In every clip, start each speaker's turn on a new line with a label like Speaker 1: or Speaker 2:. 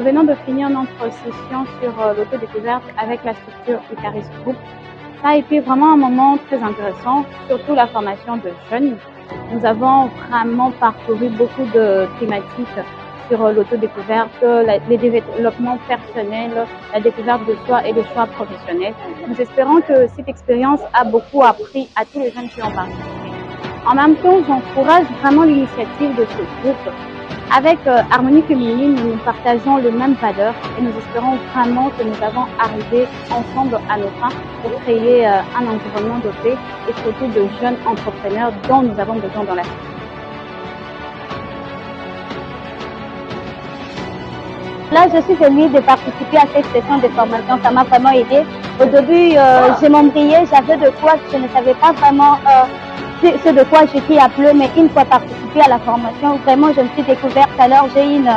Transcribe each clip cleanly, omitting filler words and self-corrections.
Speaker 1: Nous venons de finir notre session sur l'autodécouverte avec la structure Icaris Group. Ça a été vraiment un moment très intéressant, surtout la formation de jeunes. Nous avons vraiment parcouru beaucoup de thématiques sur l'autodécouverte, les développements personnels, la découverte de soi et le choix professionnel. Nous espérons que cette expérience a beaucoup appris à tous les jeunes qui ont participé. En même temps, j'encourage vraiment l'initiative de ce groupe. Avec Harmonie Féminine, nous partageons les mêmes valeurs et nous espérons vraiment que nous avons arrivé ensemble à nos fins pour créer un environnement de paix et surtout de jeunes entrepreneurs dont nous avons besoin dans la société.
Speaker 2: Là, je suis venue de participer à cette session de formation. Ça m'a vraiment aidé. Au début, je m'embrouillais, j'avais de quoi, je ne savais pas vraiment ce de quoi j'étais appelée, mais une fois participé à la formation, vraiment, je me suis découverte. Alors, j'ai une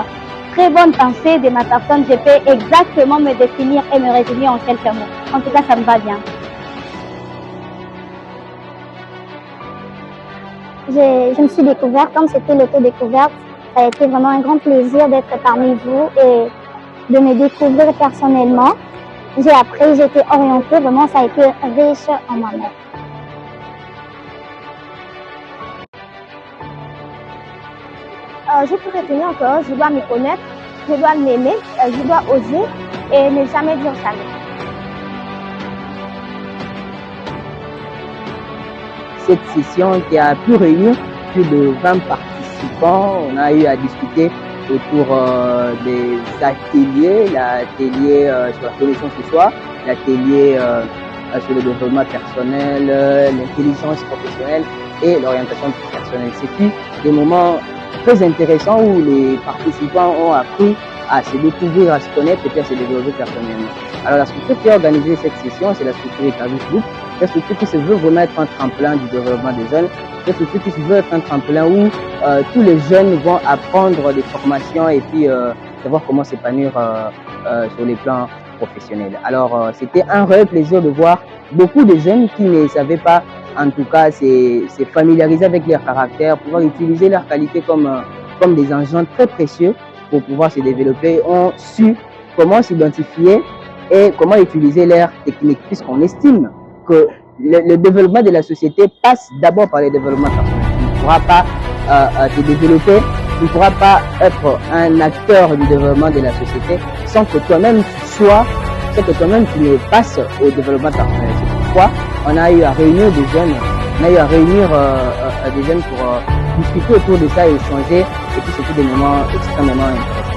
Speaker 2: très bonne pensée de ma personne. Je peux exactement me définir et me résumer en quelques mots. En tout cas, ça me va bien. Je me suis découverte, comme c'était l'autodécouverte, ça a été vraiment un grand plaisir d'être parmi vous et de me découvrir personnellement. J'ai appris, j'ai été orientée, vraiment ça a été riche en moi-même. Je peux retenir encore, je dois me connaître, je dois m'aimer, je dois oser et ne jamais dire jamais.
Speaker 3: Cette session qui a pu réunir plus de 20 participants, on a eu à discuter autour des ateliers, l'atelier sur la connaissance de soi, l'atelier sur le développement personnel, l'intelligence professionnelle et l'orientation personnelle. C'est des moments très intéressants où les participants ont appris à se découvrir, à se connaître et puis à se développer personnellement. Alors la structure qui a organisé cette session, c'est la structure Icaris Group, la structure qui se veut vraiment être un tremplin du développement des jeunes, la structure qui se veut être un tremplin où tous les jeunes vont apprendre des formations et puis savoir comment s'épanouir sur les plans professionnels. Alors c'était un réel plaisir de voir beaucoup de jeunes qui ne savaient pas, en tout cas, se familiariser avec leur caractère, pouvoir utiliser leurs qualités comme des engins très précieux pour pouvoir se développer, ont su comment s'identifier et comment utiliser leurs techniques, puisqu'on estime que le développement de la société passe d'abord par le développement personnel. Tu ne pourras pas te développer, tu ne pourras pas être un acteur du développement de la société sans que toi-même tu sois, sans que toi-même tu ne passes au développement personnel. C'est pourquoi on a eu à réunir des jeunes, des jeunes pour discuter autour de ça et échanger, et puis c'était des moments extrêmement intéressants.